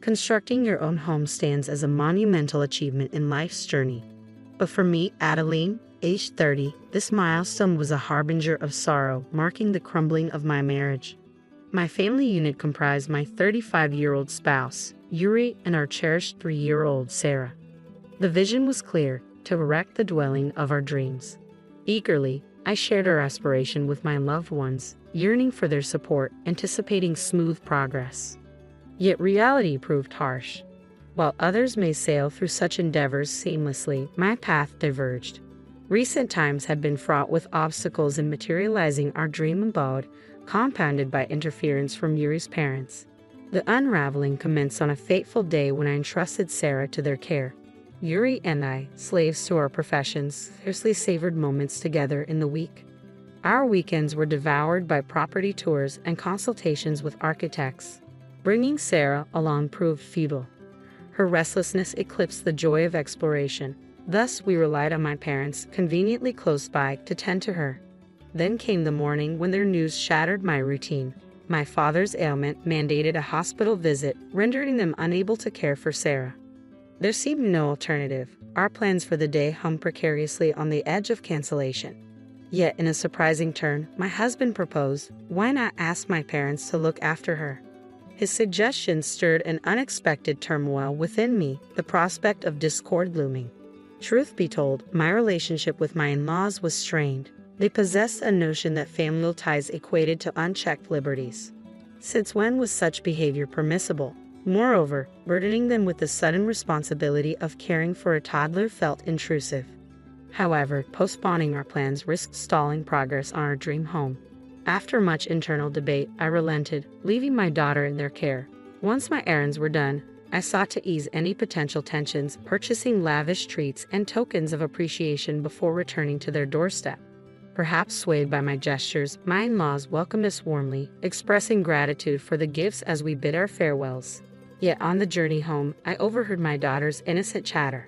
Constructing your own home stands as a monumental achievement in life's journey. But for me, Adeline, aged 30, this milestone was a harbinger of sorrow, marking the crumbling of my marriage. My family unit comprised my 35-year-old spouse, Yuri, and our cherished 3-year-old Sarah. The vision was clear: to erect the dwelling of our dreams. Eagerly, I shared our aspiration with my loved ones, yearning for their support, anticipating smooth progress. Yet reality proved harsh. While others may sail through such endeavors seamlessly, my path diverged. Recent times had been fraught with obstacles in materializing our dream abode, compounded by interference from Yuri's parents. The unraveling commenced on a fateful day when I entrusted Sarah to their care. Yuri and I, slaves to our professions, scarcely savored moments together in the week. Our weekends were devoured by property tours and consultations with architects. Bringing Sarah along proved futile. Her restlessness eclipsed the joy of exploration. Thus, we relied on my parents, conveniently close by, to tend to her. Then came the morning when their news shattered my routine. My father's ailment mandated a hospital visit, rendering them unable to care for Sarah. There seemed no alternative. Our plans for the day hung precariously on the edge of cancellation. Yet, in a surprising turn, my husband proposed, why not ask my parents to look after her? His suggestion stirred an unexpected turmoil within me, the prospect of discord looming. Truth be told, my relationship with my in-laws was strained. They possessed a notion that familial ties equated to unchecked liberties. Since when was such behavior permissible? Moreover, burdening them with the sudden responsibility of caring for a toddler felt intrusive. However, postponing our plans risked stalling progress on our dream home. After much internal debate, I relented, leaving my daughter in their care. Once my errands were done, I sought to ease any potential tensions, purchasing lavish treats and tokens of appreciation before returning to their doorstep. Perhaps swayed by my gestures, my in-laws welcomed us warmly, expressing gratitude for the gifts as we bid our farewells. Yet on the journey home, I overheard my daughter's innocent chatter.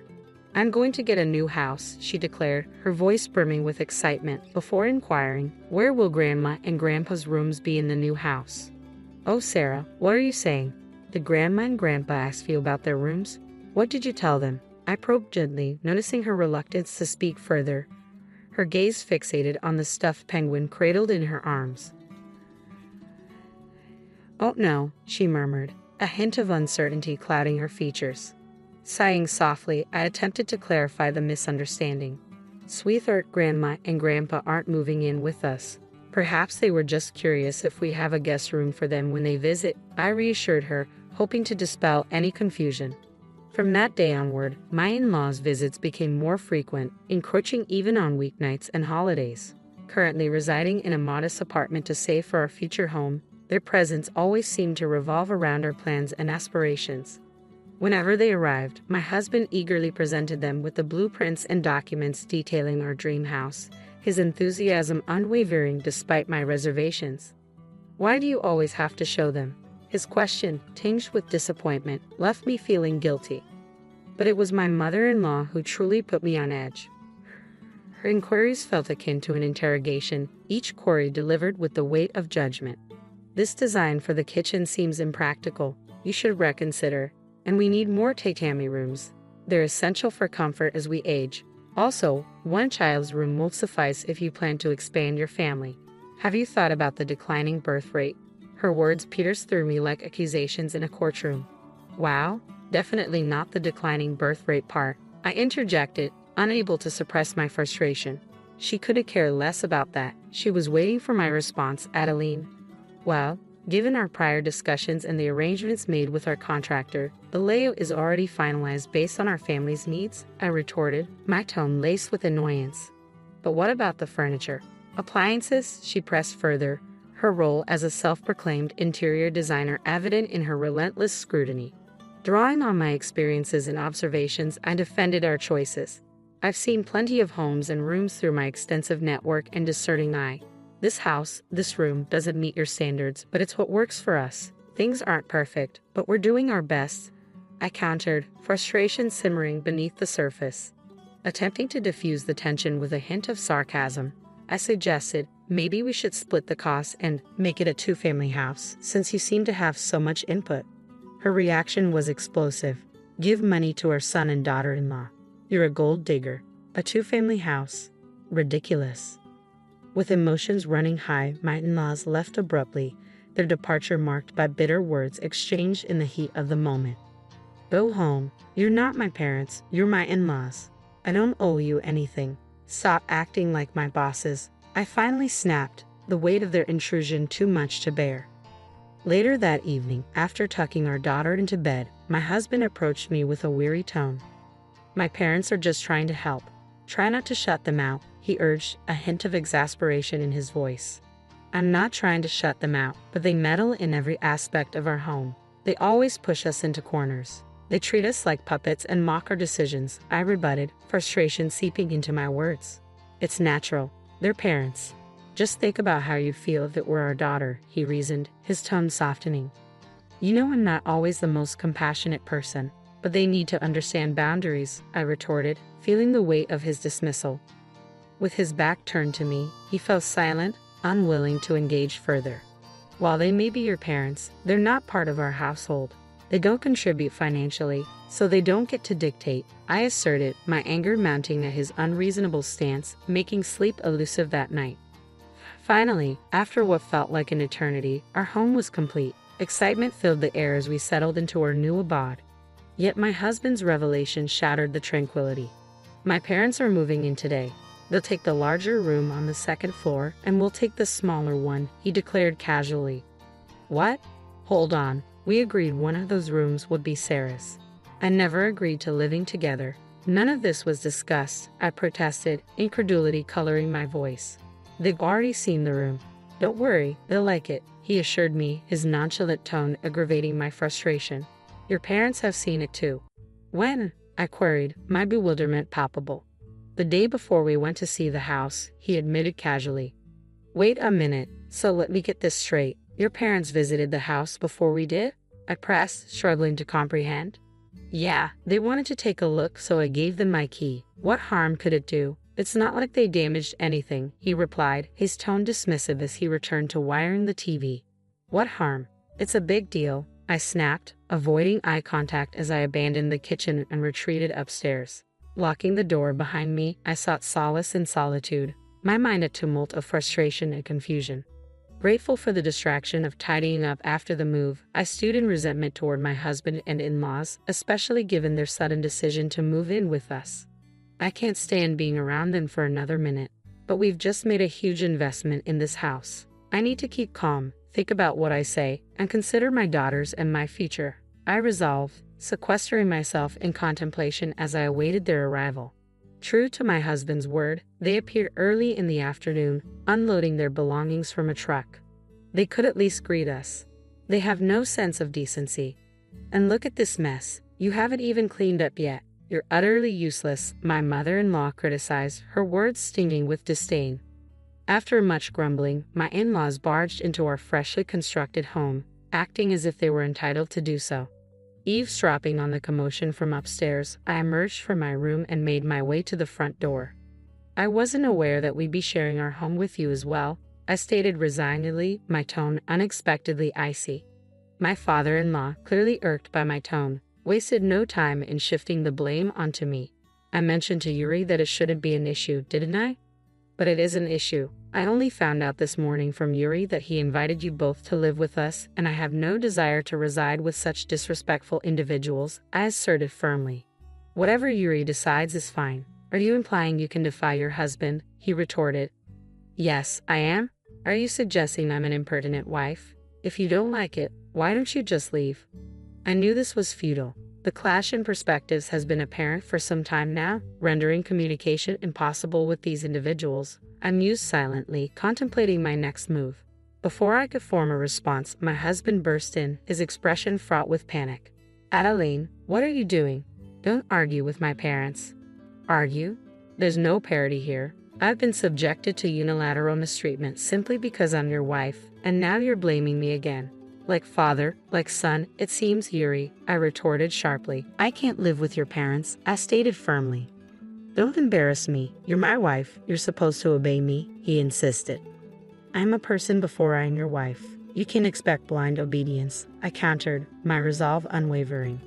"I'm going to get a new house," she declared, her voice brimming with excitement, before inquiring, "Where will Grandma and Grandpa's rooms be in the new house?" "Oh, Sarah, what are you saying? Did Grandma and Grandpa ask you about their rooms? What did you tell them?" I probed gently, noticing her reluctance to speak further, her gaze fixated on the stuffed penguin cradled in her arms. "Oh no," she murmured, a hint of uncertainty clouding her features. Sighing softly, I attempted to clarify the misunderstanding. "Sweetheart, Grandma and Grandpa aren't moving in with us. Perhaps they were just curious if we have a guest room for them when they visit," I reassured her, hoping to dispel any confusion. From that day onward, my in-laws' visits became more frequent, encroaching even on weeknights and holidays. Currently residing in a modest apartment to save for our future home, their presence always seemed to revolve around our plans and aspirations. Whenever they arrived, my husband eagerly presented them with the blueprints and documents detailing our dream house, his enthusiasm unwavering despite my reservations. "Why do you always have to show them?" His question, tinged with disappointment, left me feeling guilty. But it was my mother-in-law who truly put me on edge. Her inquiries felt akin to an interrogation, each query delivered with the weight of judgment. "This design for the kitchen seems impractical. You should reconsider. And we need more tatami rooms. They're essential for comfort as we age. Also, one child's room won't suffice if you plan to expand your family. Have you thought about the declining birth rate?" Her words pierced through me like accusations in a courtroom. "Wow, definitely not the declining birth rate part," I interjected, unable to suppress my frustration. She couldn't care less about that. She was waiting for my response, Adeline. "Well, given our prior discussions and the arrangements made with our contractor, the layout is already finalized based on our family's needs," I retorted, my tone laced with annoyance. "But what about the furniture? Appliances?" she pressed further, her role as a self-proclaimed interior designer evident in her relentless scrutiny. Drawing on my experiences and observations, I defended our choices. "I've seen plenty of homes and rooms through my extensive network and discerning eye. This house, this room, doesn't meet your standards, but it's what works for us. Things aren't perfect, but we're doing our best," I countered, frustration simmering beneath the surface. Attempting to diffuse the tension with a hint of sarcasm, I suggested, "Maybe we should split the costs and make it a two-family house, since you seem to have so much input." Her reaction was explosive. Give money to our son and daughter-in-law. You're a gold digger. A two-family house. Ridiculous. With emotions running high, my in-laws left abruptly, their departure marked by bitter words exchanged in the heat of the moment. Go home. You're not my parents, you're my in-laws. I don't owe you anything. Stop acting like my bosses. I finally snapped, the weight of their intrusion too much to bear. Later that evening, after tucking our daughter into bed, my husband approached me with a weary tone. My parents are just trying to help. Try not to shut them out, he urged, a hint of exasperation in his voice. I'm not trying to shut them out, but they meddle in every aspect of our home. They always push us into corners. They treat us like puppets and mock our decisions, I rebutted, frustration seeping into my words. It's natural. They're parents. Just think about how you'd feel if it were our daughter, he reasoned, his tone softening. You know I'm not always the most compassionate person, but they need to understand boundaries, I retorted, feeling the weight of his dismissal. With his back turned to me, he fell silent, unwilling to engage further. While they may be your parents, they're not part of our household. They don't contribute financially, so they don't get to dictate, I asserted, my anger mounting at his unreasonable stance, making sleep elusive that night. Finally, after what felt like an eternity, our home was complete. Excitement filled the air as we settled into our new abode. Yet my husband's revelation shattered the tranquility. My parents are moving in today. They'll take the larger room on the second floor, and we'll take the smaller one, he declared casually. What? Hold on. We agreed one of those rooms would be Sarah's. I never agreed to living together. None of this was discussed, I protested, incredulity coloring my voice. They've already seen the room. Don't worry, they'll like it, he assured me, his nonchalant tone aggravating my frustration. Your parents have seen it too. When? I queried, my bewilderment palpable. The day before we went to see the house, he admitted casually. Wait a minute, so let me get this straight. Your parents visited the house before we did? I pressed, struggling to comprehend. Yeah, they wanted to take a look, so I gave them my key. What harm could it do? It's not like they damaged anything, he replied, his tone dismissive as he returned to wiring the TV. What harm? It's a big deal, I snapped, avoiding eye contact as I abandoned the kitchen and retreated upstairs. Locking the door behind me, I sought solace in solitude, my mind a tumult of frustration and confusion. Grateful for the distraction of tidying up after the move, I stewed in resentment toward my husband and in-laws, especially given their sudden decision to move in with us. I can't stand being around them for another minute, but we've just made a huge investment in this house. I need to keep calm, think about what I say, and consider my daughters and my future, I resolved, sequestering myself in contemplation as I awaited their arrival. True to my husband's word, they appeared early in the afternoon, unloading their belongings from a truck. They could at least greet us. They have no sense of decency. And look at this mess. You haven't even cleaned up yet. You're utterly useless, my mother-in-law criticized, her words stinging with disdain. After much grumbling, my in-laws barged into our freshly constructed home, acting as if they were entitled to do so. Eavesdropping on the commotion from upstairs, I emerged from my room and made my way to the front door. I wasn't aware that we'd be sharing our home with you as well, I stated resignedly, my tone unexpectedly icy. My father-in-law, clearly irked by my tone, wasted no time in shifting the blame onto me. I mentioned to Yuri that it shouldn't be an issue, didn't I? But it is an issue. I only found out this morning from Yuri that he invited you both to live with us, and I have no desire to reside with such disrespectful individuals, I asserted firmly. Whatever Yuri decides is fine. Are you implying you can defy your husband? He retorted. Yes, I am. Are you suggesting I'm an impertinent wife? If you don't like it, why don't you just leave? I knew this was futile. The clash in perspectives has been apparent for some time now, rendering communication impossible with these individuals. I mused silently, contemplating my next move. Before I could form a response, my husband burst in, his expression fraught with panic. Adeline, what are you doing? Don't argue with my parents. Argue? There's no parity here. I've been subjected to unilateral mistreatment simply because I'm your wife, and now you're blaming me again. Like father, like son, it seems, Yuri, I retorted sharply. I can't live with your parents, I stated firmly. Don't embarrass me. You're my wife. You're supposed to obey me, he insisted. I'm a person before I'm your wife. You can expect blind obedience, I countered, my resolve unwavering.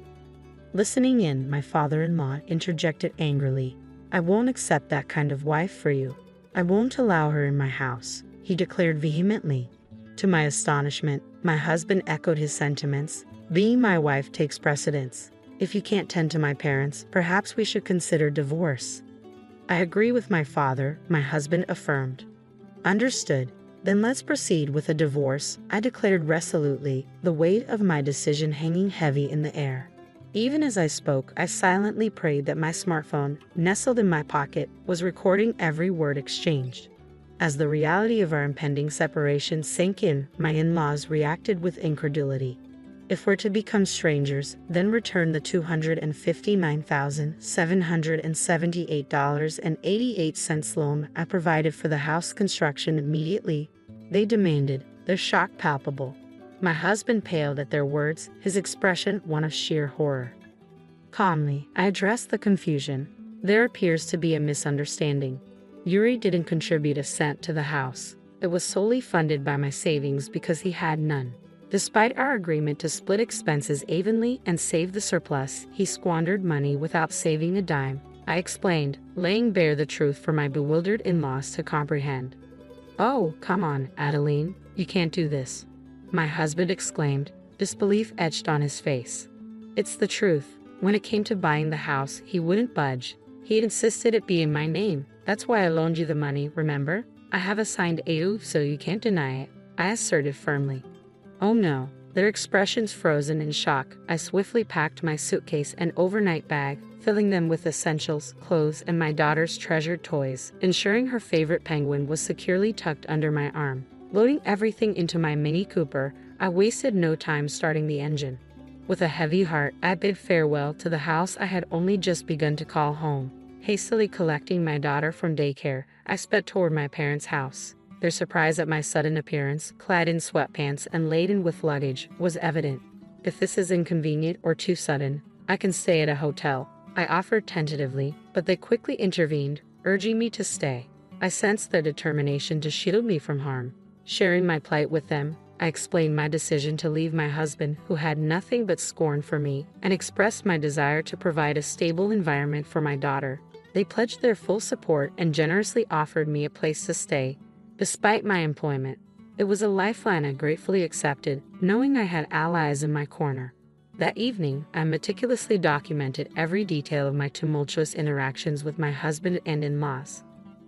Listening in, my father-in-law interjected angrily. I won't accept that kind of wife for you. I won't allow her in my house, he declared vehemently. To my astonishment, my husband echoed his sentiments. Being my wife takes precedence. If you can't tend to my parents, perhaps we should consider divorce. I agree with my father, my husband affirmed. Understood. Then let's proceed with a divorce, I declared resolutely, the weight of my decision hanging heavy in the air. Even as I spoke, I silently prayed that my smartphone, nestled in my pocket, was recording every word exchanged. As the reality of our impending separation sank in, my in-laws reacted with incredulity. If we're to become strangers, then return the $259,778.88 loan I provided for the house construction immediately, they demanded, their shock palpable. My husband paled at their words, his expression one of sheer horror. Calmly, I addressed the confusion. There appears to be a misunderstanding. Yuri didn't contribute a cent to the house. It was solely funded by my savings because he had none. Despite our agreement to split expenses evenly and save the surplus, he squandered money without saving a dime, I explained, laying bare the truth for my bewildered in-laws to comprehend. Oh, come on, Adeline, you can't do this, my husband exclaimed, disbelief etched on his face. It's the truth. When it came to buying the house, he wouldn't budge. He insisted it be in my name. That's why I loaned you the money, remember? I have a signed AU, so you can't deny it, I asserted firmly. Oh no, their expressions frozen in shock. I swiftly packed my suitcase and overnight bag, filling them with essentials, clothes, and my daughter's treasured toys, ensuring her favorite penguin was securely tucked under my arm. Loading everything into my Mini Cooper, I wasted no time starting the engine. With a heavy heart, I bid farewell to the house I had only just begun to call home. Hastily collecting my daughter from daycare, I sped toward my parents' house. Their surprise at my sudden appearance, clad in sweatpants and laden with luggage, was evident. If this is inconvenient or too sudden, I can stay at a hotel, I offered tentatively, but they quickly intervened, urging me to stay. I sensed their determination to shield me from harm. Sharing my plight with them, I explained my decision to leave my husband, who had nothing but scorn for me, and expressed my desire to provide a stable environment for my daughter. They pledged their full support and generously offered me a place to stay. Despite my employment, it was a lifeline I gratefully accepted, knowing I had allies in my corner. That evening, I meticulously documented every detail of my tumultuous interactions with my husband and in-laws.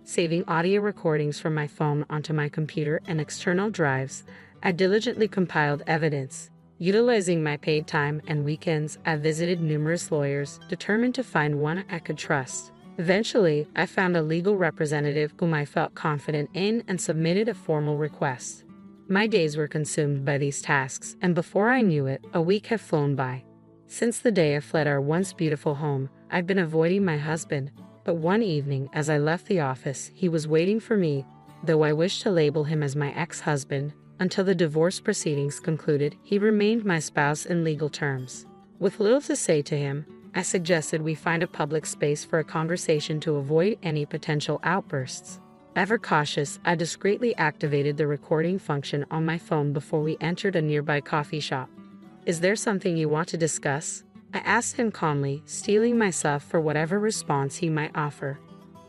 Saving audio recordings from my phone onto my computer and external drives, I diligently compiled evidence. Utilizing my paid time and weekends, I visited numerous lawyers, determined to find one I could trust. Eventually, I found a legal representative whom I felt confident in and submitted a formal request. My days were consumed by these tasks, and before I knew it, a week had flown by. Since the day I fled our once beautiful home, I'd been avoiding my husband, but one evening, as I left the office, he was waiting for me, though I wished to label him as my ex-husband. Until the divorce proceedings concluded, he remained my spouse in legal terms. With little to say to him, I suggested we find a public space for a conversation to avoid any potential outbursts. Ever cautious, I discreetly activated the recording function on my phone before we entered a nearby coffee shop. Is there something you want to discuss? I asked him calmly, steeling myself for whatever response he might offer.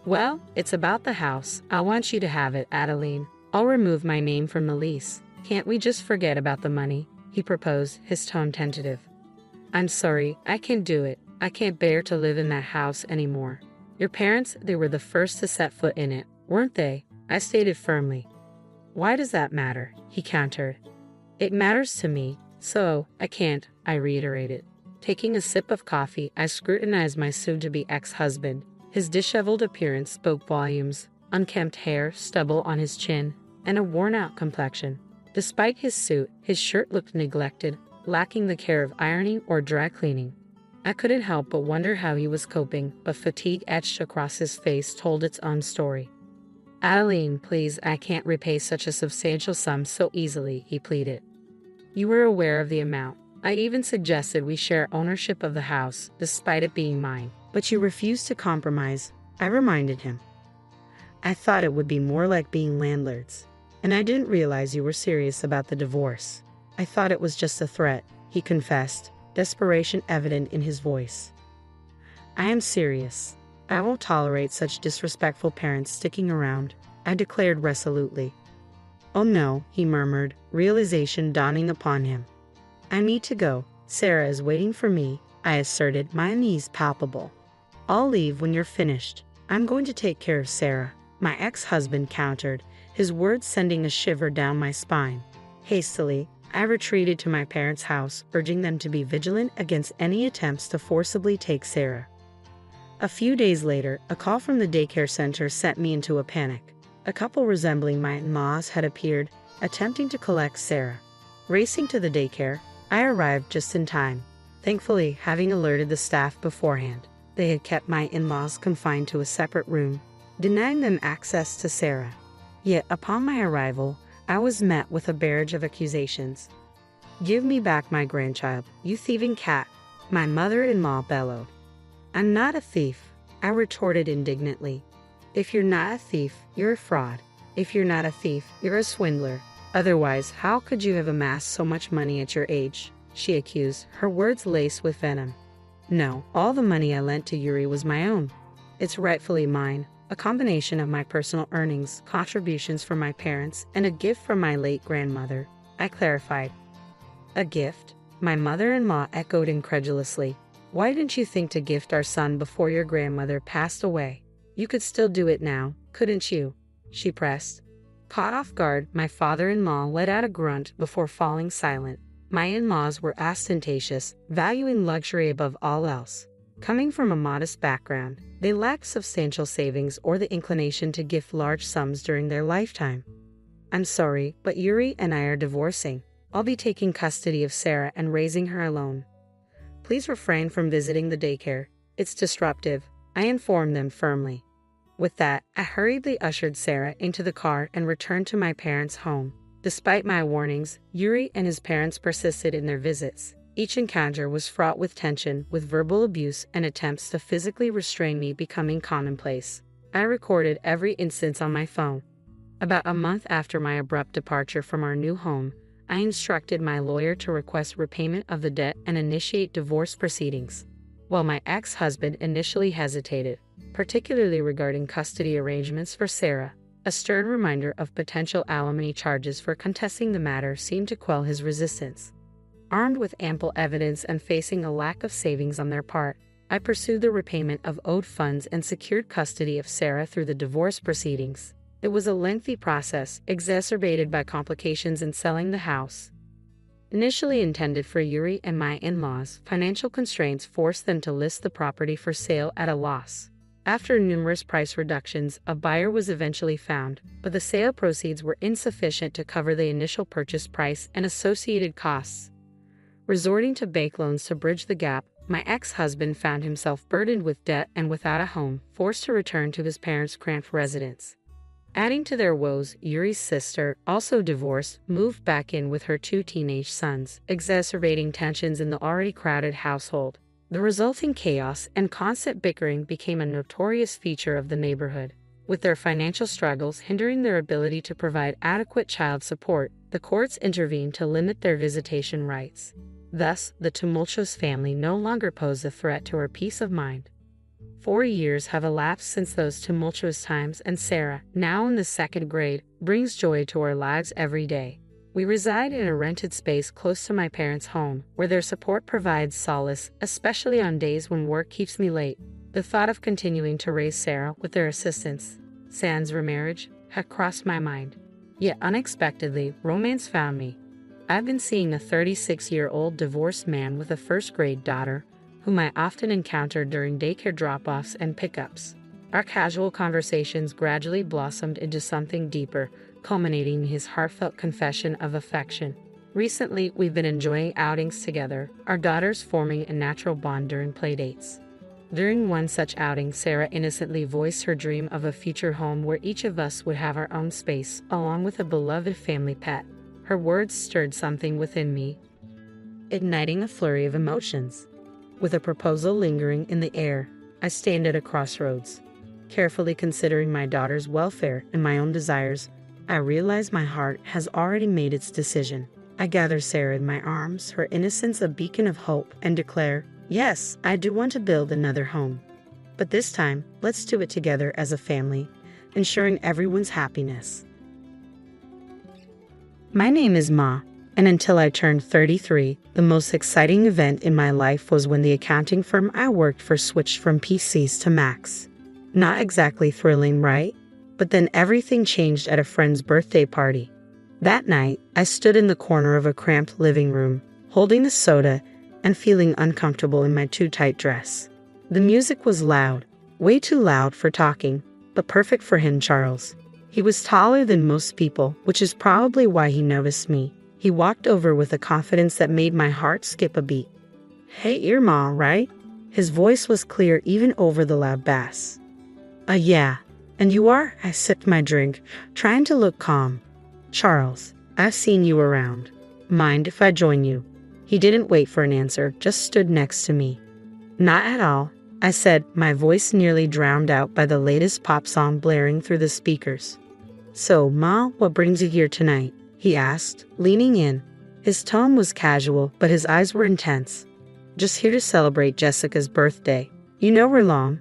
Well, it's about the house. I want you to have it, Adeline. I'll remove my name from the lease. Can't we just forget about the money? He proposed, his tone tentative. I'm sorry, I can't do it. I can't bear to live in that house anymore. Your parents, they were the first to set foot in it, weren't they? I stated firmly. Why does that matter? He countered. It matters to me, so I can't, I reiterated. Taking a sip of coffee, I scrutinized my soon-to-be ex-husband. His disheveled appearance spoke volumes, unkempt hair, stubble on his chin, and a worn-out complexion. Despite his suit, his shirt looked neglected, lacking the care of ironing or dry cleaning. I couldn't help but wonder how he was coping, but fatigue etched across his face told its own story. Adeline, please, I can't repay such a substantial sum so easily, he pleaded. You were aware of the amount. I even suggested we share ownership of the house, despite it being mine. But you refused to compromise, I reminded him. I thought it would be more like being landlords. And I didn't realize you were serious about the divorce. I thought it was just a threat, he confessed, desperation evident in his voice. I am serious. I won't tolerate such disrespectful parents sticking around, I declared resolutely. Oh no, he murmured, realization dawning upon him. I need to go. Sarah is waiting for me, I asserted, my unease palpable. I'll leave when you're finished. I'm going to take care of Sarah, my ex-husband countered, his words sending a shiver down my spine. Hastily, I retreated to my parents' house, urging them to be vigilant against any attempts to forcibly take Sarah. A few days later, a call from the daycare center sent me into a panic. A couple resembling my in-laws had appeared, attempting to collect Sarah. Racing to the daycare, I arrived just in time, thankfully having alerted the staff beforehand. They had kept my in-laws confined to a separate room, denying them access to Sarah. Yet upon my arrival, I was met with a barrage of accusations. Give me back my grandchild, you thieving cat, my mother-in-law bellowed. I'm not a thief, I retorted indignantly. If you're not a thief, you're a fraud. If you're not a thief, you're a swindler. Otherwise, how could you have amassed so much money at your age? She accused, her words laced with venom. No, all the money I lent to Yuri was my own. It's rightfully mine, a combination of my personal earnings, contributions from my parents, and a gift from my late grandmother, I clarified. A gift? My mother-in-law echoed incredulously. Why didn't you think to gift our son before your grandmother passed away? You could still do it now, couldn't you? She pressed. Caught off guard, my father-in-law let out a grunt before falling silent. My in-laws were ostentatious, valuing luxury above all else. Coming from a modest background, they lacked substantial savings or the inclination to gift large sums during their lifetime. I'm sorry, but Yuri and I are divorcing. I'll be taking custody of Sarah and raising her alone. Please refrain from visiting the daycare. It's disruptive, I informed them firmly. With that, I hurriedly ushered Sarah into the car and returned to my parents' home. Despite my warnings, Yuri and his parents persisted in their visits. Each encounter was fraught with tension, with verbal abuse and attempts to physically restrain me becoming commonplace. I recorded every instance on my phone. About a month after my abrupt departure from our new home, I instructed my lawyer to request repayment of the debt and initiate divorce proceedings. While my ex-husband initially hesitated, particularly regarding custody arrangements for Sarah, a stern reminder of potential alimony charges for contesting the matter seemed to quell his resistance. Armed with ample evidence and facing a lack of savings on their part, I pursued the repayment of owed funds and secured custody of Sarah through the divorce proceedings. It was a lengthy process, exacerbated by complications in selling the house. Initially intended for Yuri and my in-laws, financial constraints forced them to list the property for sale at a loss. After numerous price reductions, a buyer was eventually found, but the sale proceeds were insufficient to cover the initial purchase price and associated costs. Resorting to bank loans to bridge the gap, my ex-husband found himself burdened with debt and without a home, forced to return to his parents' cramped residence. Adding to their woes, Yuri's sister, also divorced, moved back in with her 2 teenage sons, exacerbating tensions in the already crowded household. The resulting chaos and constant bickering became a notorious feature of the neighborhood. With their financial struggles hindering their ability to provide adequate child support, the courts intervened to limit their visitation rights. Thus, the tumultuous family no longer posed a threat to her peace of mind. 4 years have elapsed since those tumultuous times, and Sarah, now in the 2nd grade, brings joy to our lives every day. We reside in a rented space close to my parents' home, where their support provides solace, especially on days when work keeps me late. The thought of continuing to raise Sarah with their assistance, sans remarriage, had crossed my mind. Yet unexpectedly, romance found me. I've been seeing a 36-year-old divorced man with a 1st-grade daughter, whom I often encountered during daycare drop-offs and pickups. Our casual conversations gradually blossomed into something deeper, culminating in his heartfelt confession of affection. Recently, we've been enjoying outings together, our daughters forming a natural bond during playdates. During one such outing, Sarah innocently voiced her dream of a future home where each of us would have our own space, along with a beloved family pet. Her words stirred something within me, igniting a flurry of emotions. With a proposal lingering in the air, I stand at a crossroads, carefully considering my daughter's welfare and my own desires. I realize my heart has already made its decision. I gather Sarah in my arms, her innocence a beacon of hope, and declare, yes, I do want to build another home. But this time, let's do it together as a family, ensuring everyone's happiness. My name is Ma, and until I turned 33, the most exciting event in my life was when the accounting firm I worked for switched from PCs to Macs. Not exactly thrilling, right? But then everything changed at a friend's birthday party. That night, I stood in the corner of a cramped living room, holding a soda and feeling uncomfortable in my too tight dress. The music was loud, way too loud for talking, but perfect for him, Charles. He was taller than most people, which is probably why he noticed me. He walked over with a confidence that made my heart skip a beat. Hey, you're Ma, right? His voice was clear even over the loud bass. Yeah. And you are? I sipped my drink, trying to look calm. Charles, I've seen you around. Mind if I join you? He didn't wait for an answer, just stood next to me. Not at all, I said, my voice nearly drowned out by the latest pop song blaring through the speakers. So, Ma, what brings you here tonight? He asked, leaning in. His tone was casual, but his eyes were intense. Just here to celebrate Jessica's birthday. You know her long?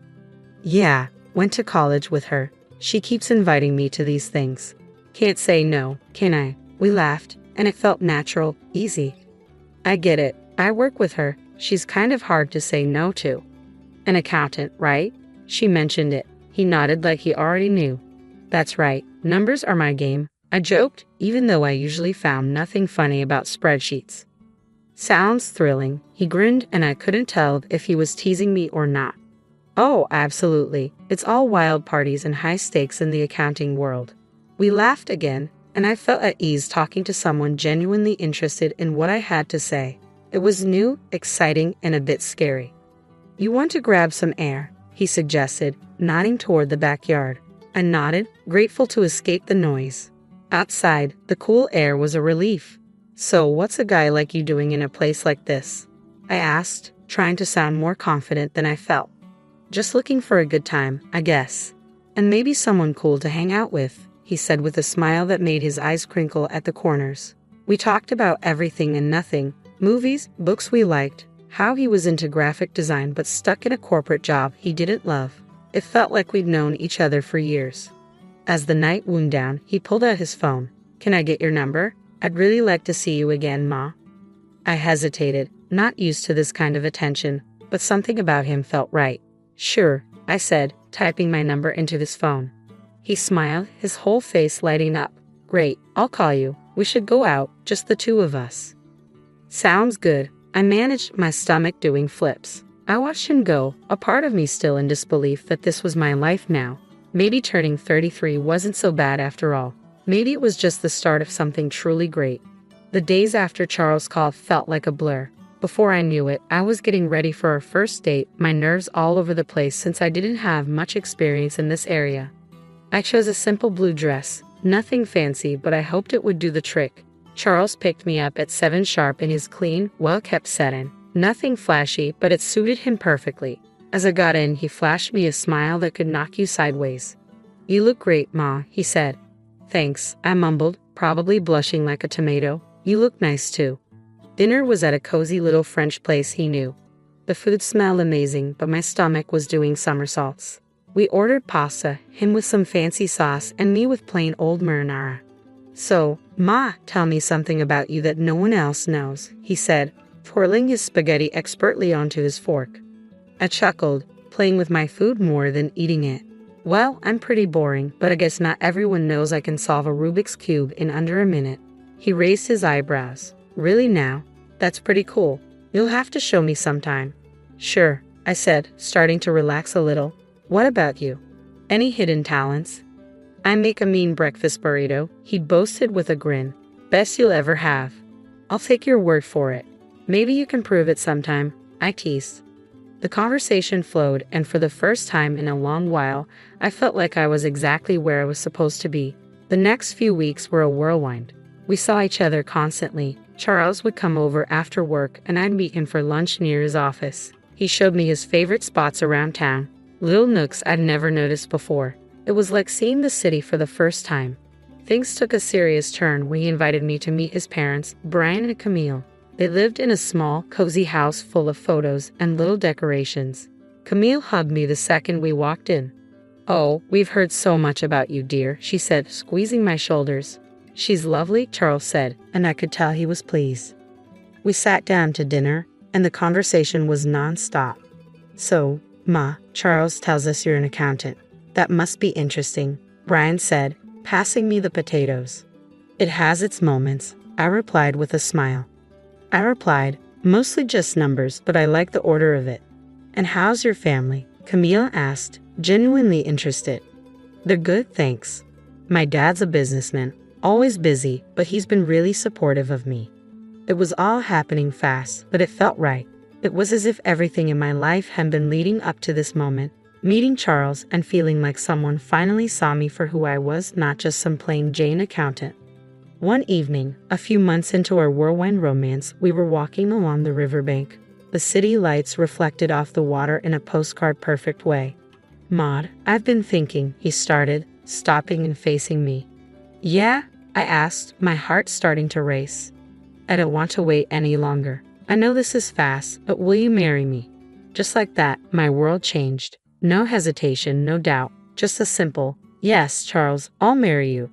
Yeah, went to college with her. She keeps inviting me to these things. Can't say no, can I? We laughed, and it felt natural, easy. I get it. I work with her. She's kind of hard to say no to. An accountant, right? She mentioned it. He nodded like he already knew. That's right. Numbers are my game. I joked, even though I usually found nothing funny about spreadsheets. Sounds thrilling. He grinned, and I couldn't tell if he was teasing me or not. Oh, absolutely. It's all wild parties and high stakes in the accounting world. We laughed again, and I felt at ease talking to someone genuinely interested in what I had to say. It was new, exciting, and a bit scary. You want to grab some air? He suggested, nodding toward the backyard. I nodded, grateful to escape the noise. Outside, the cool air was a relief. So, what's a guy like you doing in a place like this? I asked, trying to sound more confident than I felt. Just looking for a good time, I guess. And maybe someone cool to hang out with, he said with a smile that made his eyes crinkle at the corners. We talked about everything and nothing, movies, books we liked, how he was into graphic design but stuck in a corporate job he didn't love. It felt like we'd known each other for years. As the night wound down, he pulled out his phone. Can I get your number? I'd really like to see you again, Ma. I hesitated, not used to this kind of attention, but something about him felt right. Sure, I said, typing my number into his phone. He smiled, his whole face lighting up. Great, I'll call you. We should go out, just the two of us. Sounds good. I managed my stomach doing flips. I watched him go, a part of me still in disbelief that this was my life now. Maybe turning 33 wasn't so bad after all. Maybe it was just the start of something truly great. The days after Charles' call felt like a blur. Before I knew it, I was getting ready for our first date, my nerves all over the place since I didn't have much experience in this area. I chose a simple blue dress, nothing fancy, but I hoped it would do the trick. Charles picked me up at 7 sharp in his clean, well-kept sedan. Nothing flashy, but it suited him perfectly. As I got in, he flashed me a smile that could knock you sideways. You look great, Ma, he said. Thanks, I mumbled, probably blushing like a tomato. You look nice too. Dinner was at a cozy little French place he knew. The food smelled amazing, but my stomach was doing somersaults. We ordered pasta, him with some fancy sauce and me with plain old marinara. So, Ma, tell me something about you that no one else knows, he said, twirling his spaghetti expertly onto his fork. I chuckled, playing with my food more than eating it. Well, I'm pretty boring, but I guess not everyone knows I can solve a Rubik's Cube in under a minute. He raised his eyebrows. Really now? That's pretty cool. You'll have to show me sometime. Sure, I said, starting to relax a little. What about you? Any hidden talents? I make a mean breakfast burrito, he boasted with a grin. Best you'll ever have. I'll take your word for it. Maybe you can prove it sometime, I teased. The conversation flowed, and for the first time in a long while, I felt like I was exactly where I was supposed to be. The next few weeks were a whirlwind. We saw each other constantly. Charles would come over after work, and I'd meet him for lunch near his office. He showed me his favorite spots around town, little nooks I'd never noticed before. It was like seeing the city for the first time. Things took a serious turn when he invited me to meet his parents, Brian and Camille. They lived in a small, cozy house full of photos and little decorations. Camille hugged me the second we walked in. "Oh, we've heard so much about you, dear," she said, squeezing my shoulders. "She's lovely," Charles said, and I could tell he was pleased. We sat down to dinner, and the conversation was non-stop. "So, Ma, Charles tells us you're an accountant. That must be interesting," Brian said, passing me the potatoes. "It has its moments," I replied with a smile. "Mostly just numbers, but I like the order of it." "And how's your family?" Camille asked, genuinely interested. "They're good, thanks. My dad's a businessman, always busy, but he's been really supportive of me." It was all happening fast, but it felt right. It was as if everything in my life had been leading up to this moment, meeting Charles and feeling like someone finally saw me for who I was, not just some plain Jane accountant. One evening, a few months into our whirlwind romance, we were walking along the riverbank. The city lights reflected off the water in a postcard-perfect way. "Maud, I've been thinking," he started, stopping and facing me. "Yeah?" I asked, my heart starting to race. "I don't want to wait any longer. I know this is fast, but will you marry me?" Just like that, my world changed. No hesitation, no doubt, just a simple, "Yes, Charles, I'll marry you."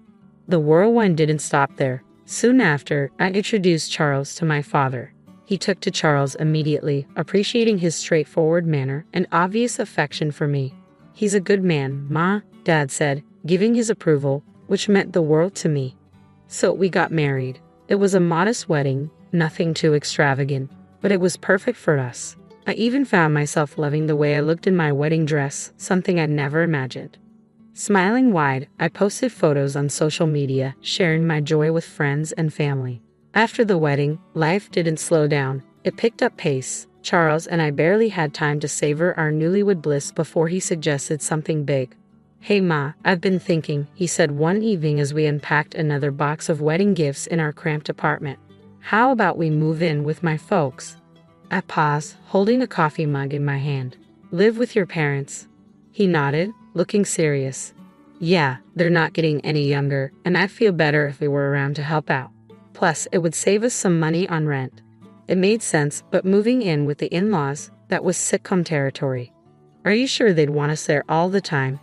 The whirlwind didn't stop there. Soon after, I introduced Charles to my father. He took to Charles immediately, appreciating his straightforward manner and obvious affection for me. "He's a good man, Ma," Dad said, giving his approval, which meant the world to me. So we got married. It was a modest wedding, nothing too extravagant, but it was perfect for us. I even found myself loving the way I looked in my wedding dress, something I'd never imagined. Smiling wide, I posted photos on social media, sharing my joy with friends and family. After the wedding, life didn't slow down. It picked up pace. Charles and I barely had time to savor our newlywed bliss before he suggested something big. "Hey Ma, I've been thinking," he said one evening as we unpacked another box of wedding gifts in our cramped apartment. "How about we move in with my folks?" I paused, holding a coffee mug in my hand. "Live with your parents?" He nodded, looking serious. "Yeah, they're not getting any younger, and I'd feel better if they were around to help out. Plus, it would save us some money on rent." It made sense, but moving in with the in-laws, that was sitcom territory. "Are you sure they'd want us there all the time?"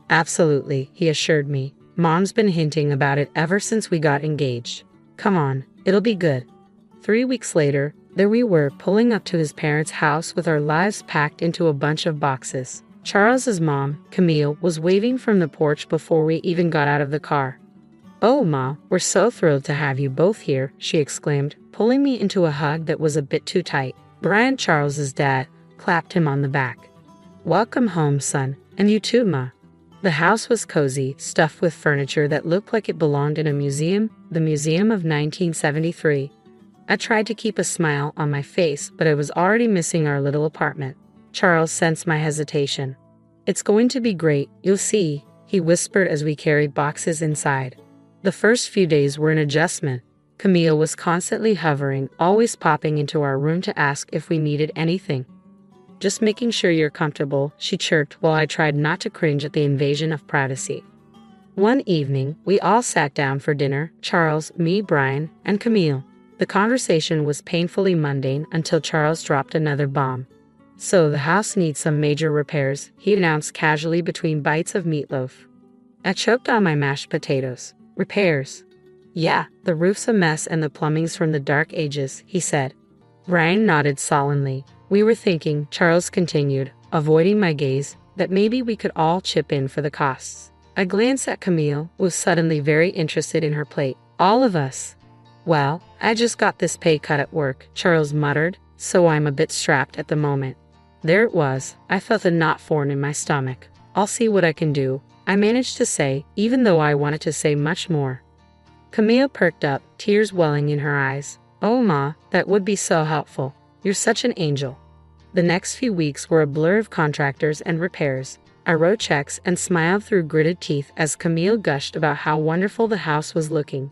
"Absolutely," he assured me. "Mom's been hinting about it ever since we got engaged. Come on, it'll be good." 3 weeks later, there we were, pulling up to his parents' house with our lives packed into a bunch of boxes. Charles's mom, Camille, was waving from the porch before we even got out of the car. "Oh, Ma, we're so thrilled to have you both here," she exclaimed, pulling me into a hug that was a bit too tight. Brian, Charles's dad, clapped him on the back. "Welcome home, son, and you too, Ma." The house was cozy, stuffed with furniture that looked like it belonged in a museum, the Museum of 1973. I tried to keep a smile on my face, but I was already missing our little apartment. Charles sensed my hesitation. "It's going to be great, you'll see," he whispered as we carried boxes inside. The first few days were an adjustment. Camille was constantly hovering, always popping into our room to ask if we needed anything. "Just making sure you're comfortable," she chirped while I tried not to cringe at the invasion of privacy. One evening, we all sat down for dinner, Charles, me, Brian, and Camille. The conversation was painfully mundane until Charles dropped another bomb. "So the house needs some major repairs," he announced casually between bites of meatloaf. I choked on my mashed potatoes. "Repairs?" "Yeah, the roof's a mess and the plumbing's from the dark ages," he said. Brian nodded solemnly. "We were thinking," Charles continued, avoiding my gaze, "that maybe we could all chip in for the costs." I glanced at Camille, who was suddenly very interested in her plate. "All of us?" "Well, I just got this pay cut at work," Charles muttered, "so I'm a bit strapped at the moment." There it was. I felt a knot form in my stomach. "I'll see what I can do," I managed to say, even though I wanted to say much more. Camille perked up, tears welling in her eyes. "Oh, Ma, that would be so helpful. You're such an angel." The next few weeks were a blur of contractors and repairs. I wrote checks and smiled through gritted teeth as Camille gushed about how wonderful the house was looking.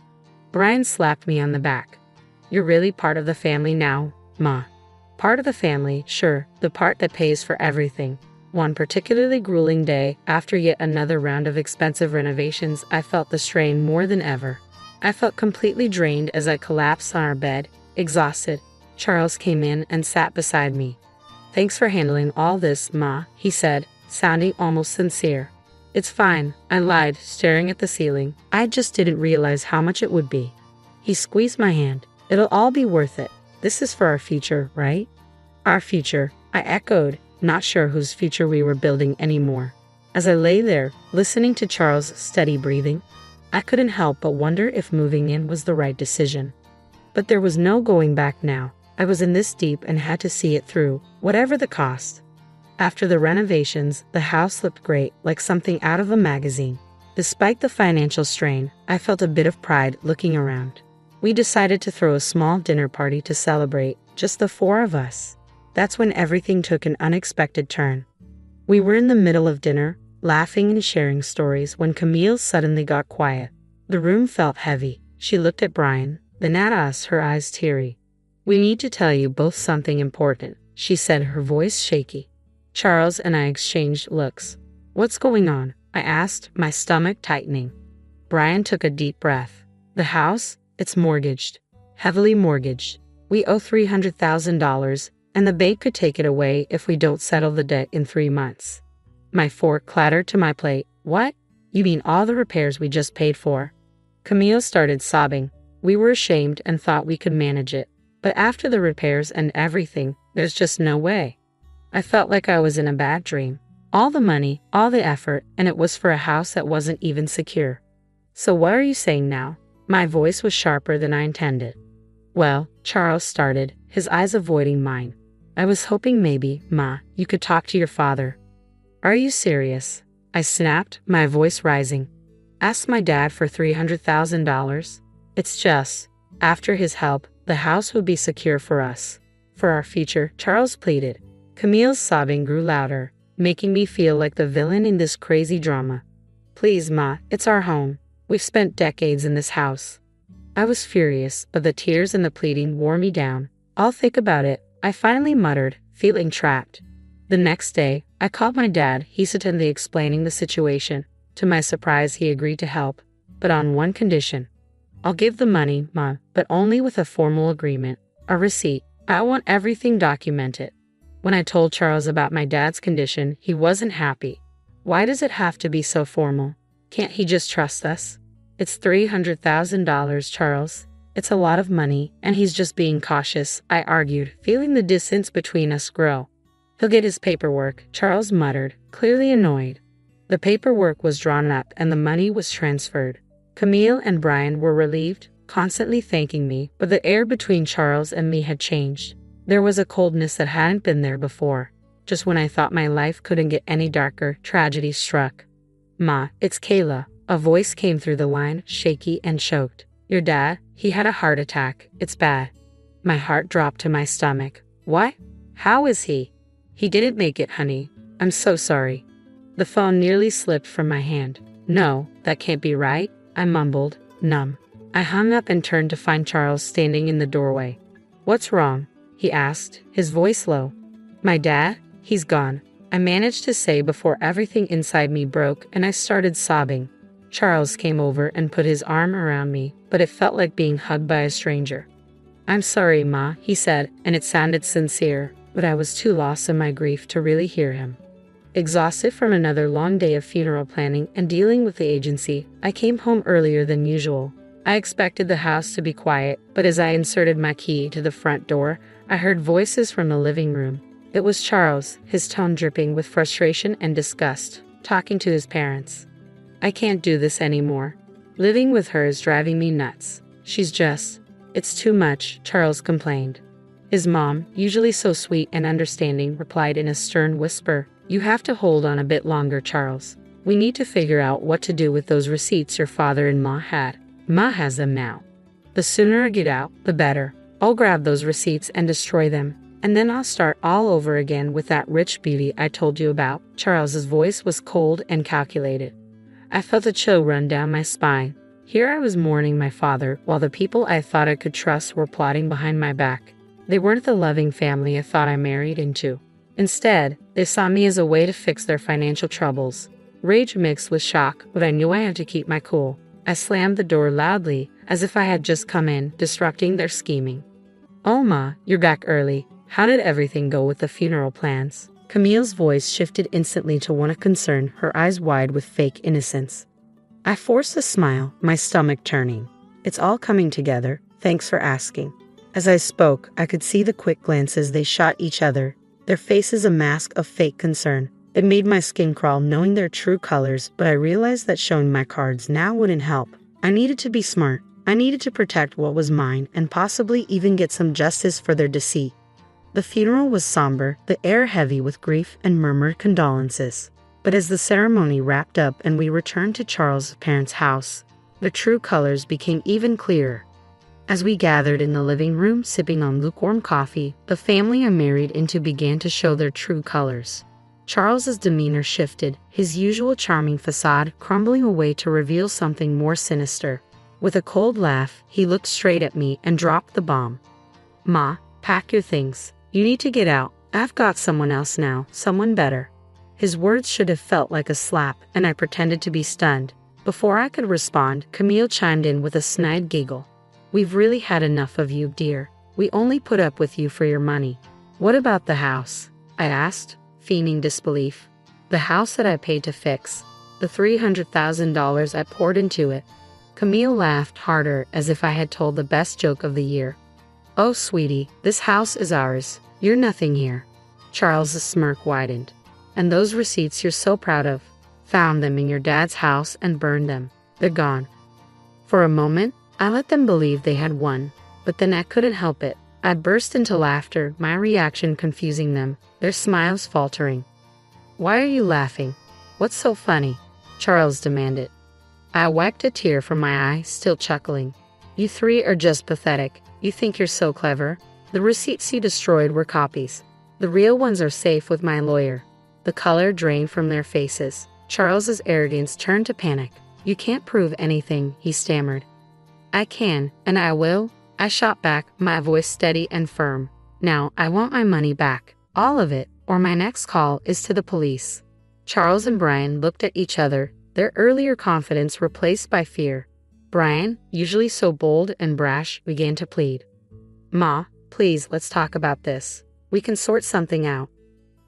Brian slapped me on the back. "You're really part of the family now, Ma." "Part of the family, sure, the part that pays for everything." One particularly grueling day, after yet another round of expensive renovations, I felt the strain more than ever. I felt completely drained as I collapsed on our bed, exhausted. Charles came in and sat beside me. "Thanks for handling all this, Ma," he said, sounding almost sincere. "It's fine," I lied, staring at the ceiling. "I just didn't realize how much it would be." He squeezed my hand. "It'll all be worth it. This is for our future, right?" "Our future," I echoed, not sure whose future we were building anymore. As I lay there, listening to Charles' steady breathing, I couldn't help but wonder if moving in was the right decision. But there was no going back now. I was in this deep and had to see it through, whatever the cost. After the renovations, the house looked great, like something out of a magazine. Despite the financial strain, I felt a bit of pride looking around. We decided to throw a small dinner party to celebrate, just the four of us. That's when everything took an unexpected turn. We were in the middle of dinner, laughing and sharing stories, when Camille suddenly got quiet. The room felt heavy. She looked at Brian, then at us, her eyes teary. "We need to tell you both something important," she said, her voice shaky. Charles and I exchanged looks. "What's going on?" I asked, my stomach tightening. Brian took a deep breath. "The house? It's mortgaged. Heavily mortgaged. We owe $300,000, and the bank could take it away if we don't settle the debt in 3 months. My fork clattered to my plate. "What? You mean all the repairs we just paid for?" Camille started sobbing. We were ashamed and thought we could manage it. But after the repairs and everything, there's just no way. I felt like I was in a bad dream. All the money, all the effort, and it was for a house that wasn't even secure. "So what are you saying now?" My voice was sharper than I intended. "Well," Charles started, his eyes avoiding mine. "I was hoping maybe, Ma, you could talk to your father." "Are you serious?" I snapped, my voice rising. "Ask my dad for $300,000? It's just, after his help, the house would be secure for us. For our future," Charles pleaded. Camille's sobbing grew louder, making me feel like the villain in this crazy drama. "Please, Ma, it's our home. We've spent decades in this house." I was furious, but the tears and the pleading wore me down. "I'll think about it," I finally muttered, feeling trapped. The next day, I called my dad, hesitantly explaining the situation. To my surprise, he agreed to help, but on one condition. "I'll give the money, Ma, but only with a formal agreement, a receipt. I want everything documented." When I told Charles about my dad's condition, he wasn't happy. "Why does it have to be so formal? Can't he just trust us?" "It's $300,000, Charles. It's a lot of money, and he's just being cautious," I argued, feeling the distance between us grow. "He'll get his paperwork," Charles muttered, clearly annoyed. The paperwork was drawn up and the money was transferred. Camille and Brian were relieved, constantly thanking me, but the air between Charles and me had changed. There was a coldness that hadn't been there before. Just when I thought my life couldn't get any darker, tragedy struck. "Ma, it's Kayla." A voice came through the line, shaky and choked. "Your dad, he had a heart attack. It's bad." My heart dropped to my stomach. "What? How is he?" "He didn't make it, honey. I'm so sorry." The phone nearly slipped from my hand. "No, that can't be right," I mumbled, numb. I hung up and turned to find Charles standing in the doorway. "What's wrong?" he asked, his voice low. "My dad? He's gone," I managed to say before everything inside me broke and I started sobbing. Charles came over and put his arm around me, but it felt like being hugged by a stranger. "I'm sorry, Ma," he said, and it sounded sincere, but I was too lost in my grief to really hear him. Exhausted from another long day of funeral planning and dealing with the agency, I came home earlier than usual. I expected the house to be quiet, but as I inserted my key to the front door, I heard voices from the living room. It was Charles, his tone dripping with frustration and disgust, talking to his parents. "I can't do this anymore. Living with her is driving me nuts. It's too much," Charles complained. His mom, usually so sweet and understanding, replied in a stern whisper, "You have to hold on a bit longer, Charles. We need to figure out what to do with those receipts your father-in-law had. Ma has them now. The sooner I get out, the better. I'll grab those receipts and destroy them, and then I'll start all over again with that rich beauty I told you about." Charles's voice was cold and calculated. I felt a chill run down my spine. Here I was mourning my father, while the people I thought I could trust were plotting behind my back. They weren't the loving family I thought I married into. Instead, they saw me as a way to fix their financial troubles. Rage mixed with shock, but I knew I had to keep my cool. I slammed the door loudly, as if I had just come in, disrupting their scheming. "Oh Ma, you're back early. How did everything go with the funeral plans?" Camille's voice shifted instantly to one of concern, her eyes wide with fake innocence. I forced a smile, my stomach turning. "It's all coming together. Thanks for asking." As I spoke, I could see the quick glances they shot each other, their faces a mask of fake concern. It made my skin crawl knowing their true colors, but I realized that showing my cards now wouldn't help. I needed to be smart. I needed to protect what was mine and possibly even get some justice for their deceit. The funeral was somber, the air heavy with grief and murmured condolences. But as the ceremony wrapped up and we returned to Charles' parents' house, the true colors became even clearer. As we gathered in the living room sipping on lukewarm coffee, the family I married into began to show their true colors. Charles's demeanor shifted, his usual charming facade crumbling away to reveal something more sinister. With a cold laugh, he looked straight at me and dropped the bomb. "Ma, pack your things. You need to get out. I've got someone else now, someone better." His words should have felt like a slap, and I pretended to be stunned. Before I could respond, Camille chimed in with a snide giggle. "We've really had enough of you, dear. We only put up with you for your money." "What about the house?" I asked, feigning disbelief. "The house that I paid to fix. The $300,000 I poured into it." Camille laughed harder, as if I had told the best joke of the year. "Oh, sweetie, this house is ours. You're nothing here." Charles's smirk widened. "And those receipts you're so proud of? Found them in your dad's house and burned them. They're gone." For a moment, I let them believe they had won, but then I couldn't help it. I burst into laughter, my reaction confusing them, their smiles faltering. "Why are you laughing? What's so funny?" Charles demanded. I wiped a tear from my eye, still chuckling. "You three are just pathetic. You think you're so clever. The receipts you destroyed were copies. The real ones are safe with my lawyer." The color drained from their faces. Charles's arrogance turned to panic. "You can't prove anything," he stammered. "I can, and I will," I shot back, my voice steady and firm. "Now, I want my money back. All of it, or my next call is to the police." Charles and Brian looked at each other, their earlier confidence replaced by fear. Brian, usually so bold and brash, began to plead. "Ma, please, let's talk about this. We can sort something out."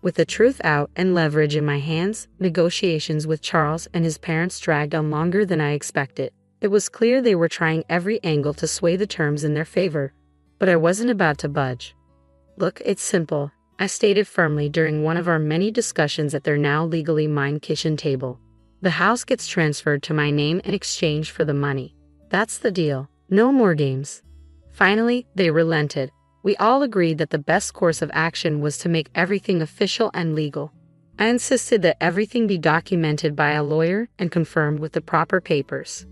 With the truth out and leverage in my hands, negotiations with Charles and his parents dragged on longer than I expected. It was clear they were trying every angle to sway the terms in their favor, but I wasn't about to budge. "Look, it's simple," I stated firmly during one of our many discussions at their now legally mine kitchen table. "The house gets transferred to my name in exchange for the money. That's the deal. No more games." Finally, they relented. We all agreed that the best course of action was to make everything official and legal. I insisted that everything be documented by a lawyer and confirmed with the proper papers.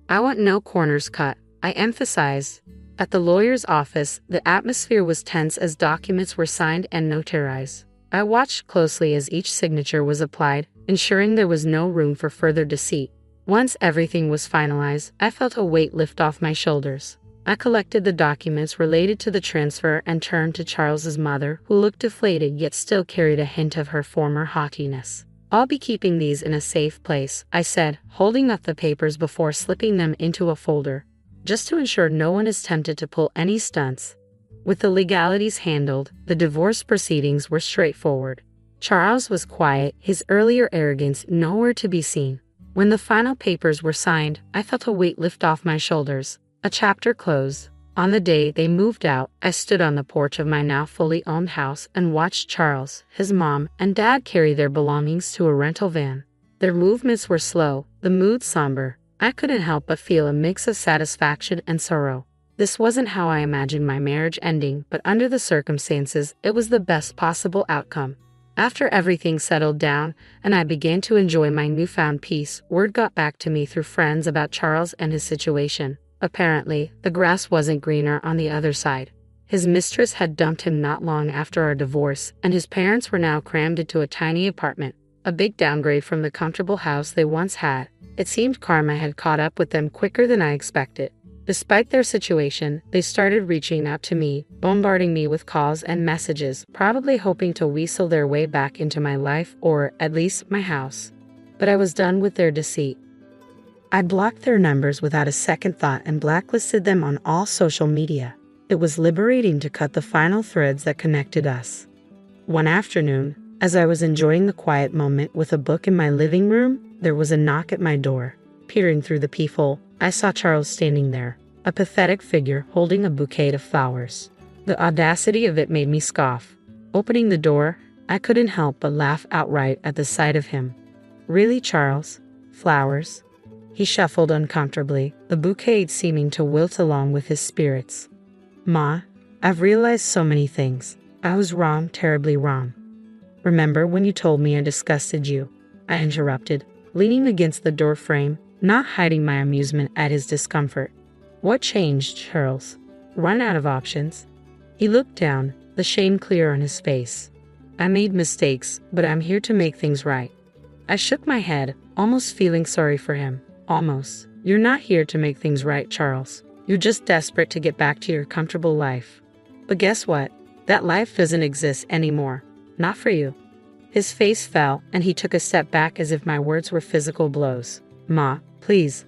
"I want no corners cut," I emphasized. At the lawyer's office, the atmosphere was tense as documents were signed and notarized. I watched closely as each signature was applied, ensuring there was no room for further deceit. Once everything was finalized, I felt a weight lift off my shoulders. I collected the documents related to the transfer and turned to Charles's mother, who looked deflated yet still carried a hint of her former haughtiness. "I'll be keeping these in a safe place," I said, holding up the papers before slipping them into a folder, just to ensure no one is tempted to pull any stunts. With the legalities handled, the divorce proceedings were straightforward. Charles was quiet, his earlier arrogance nowhere to be seen. When the final papers were signed, I felt a weight lift off my shoulders. A chapter closed. On the day they moved out, I stood on the porch of my now fully owned house and watched Charles, his mom, and dad carry their belongings to a rental van. Their movements were slow, the mood somber. I couldn't help but feel a mix of satisfaction and sorrow. This wasn't how I imagined my marriage ending, but under the circumstances, it was the best possible outcome. After everything settled down and I began to enjoy my newfound peace, word got back to me through friends about Charles and his situation. Apparently, the grass wasn't greener on the other side. His mistress had dumped him not long after our divorce, and his parents were now crammed into a tiny apartment, a big downgrade from the comfortable house they once had. It seemed karma had caught up with them quicker than I expected. Despite their situation, they started reaching out to me, bombarding me with calls and messages, probably hoping to weasel their way back into my life or, at least, my house. But I was done with their deceit. I blocked their numbers without a second thought and blacklisted them on all social media. It was liberating to cut the final threads that connected us. One afternoon, as I was enjoying the quiet moment with a book in my living room, there was a knock at my door. Peering through the peephole, I saw Charles standing there, a pathetic figure holding a bouquet of flowers. The audacity of it made me scoff. Opening the door, I couldn't help but laugh outright at the sight of him. "Really, Charles? Flowers?" He shuffled uncomfortably, the bouquet seeming to wilt along with his spirits. "Ma, I've realized so many things. I was wrong, terribly wrong." "Remember when you told me I disgusted you?" I interrupted, leaning against the door frame, not hiding my amusement at his discomfort. "What changed, Charles? Run out of options?" He looked down, the shame clear on his face. "I made mistakes, but I'm here to make things right." I shook my head, almost feeling sorry for him. "Almost. You're not here to make things right, Charles. You're just desperate to get back to your comfortable life. But guess what? That life doesn't exist anymore. Not for you." His face fell, and he took a step back as if my words were physical blows. "Ma, please."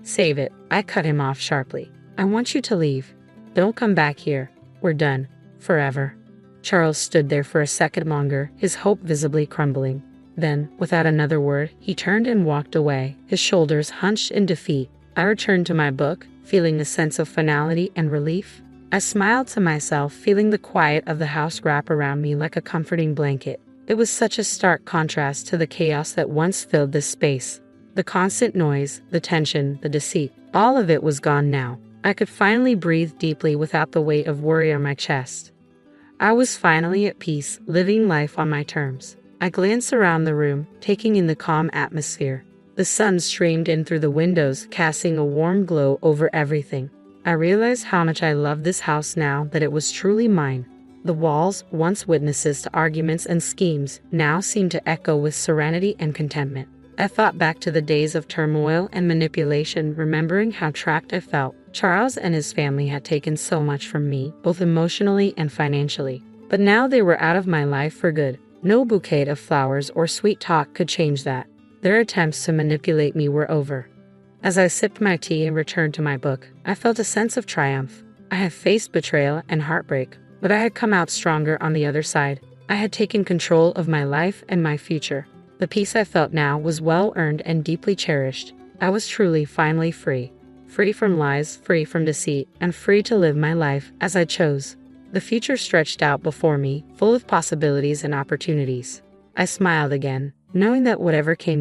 "Save it." I cut him off sharply. "I want you to leave. Don't come back here. We're done. Forever." Charles stood there for a second longer, his hope visibly crumbling. Then, without another word, he turned and walked away, his shoulders hunched in defeat. I returned to my book, feeling a sense of finality and relief. I smiled to myself, feeling the quiet of the house wrap around me like a comforting blanket. It was such a stark contrast to the chaos that once filled this space. The constant noise, the tension, the deceit, all of it was gone now. I could finally breathe deeply without the weight of worry on my chest. I was finally at peace, living life on my terms. I glanced around the room, taking in the calm atmosphere. The sun streamed in through the windows, casting a warm glow over everything. I realized how much I loved this house now that it was truly mine. The walls, once witnesses to arguments and schemes, now seemed to echo with serenity and contentment. I thought back to the days of turmoil and manipulation, remembering how trapped I felt. Charles and his family had taken so much from me, both emotionally and financially. But now they were out of my life for good. No bouquet of flowers or sweet talk could change that. Their attempts to manipulate me were over. As I sipped my tea and returned to my book, I felt a sense of triumph. I had faced betrayal and heartbreak, but I had come out stronger on the other side. I had taken control of my life and my future. The peace I felt now was well-earned and deeply cherished. I was truly, finally free. Free from lies, free from deceit, and free to live my life as I chose. The future stretched out before me, full of possibilities and opportunities. I smiled again, knowing that whatever came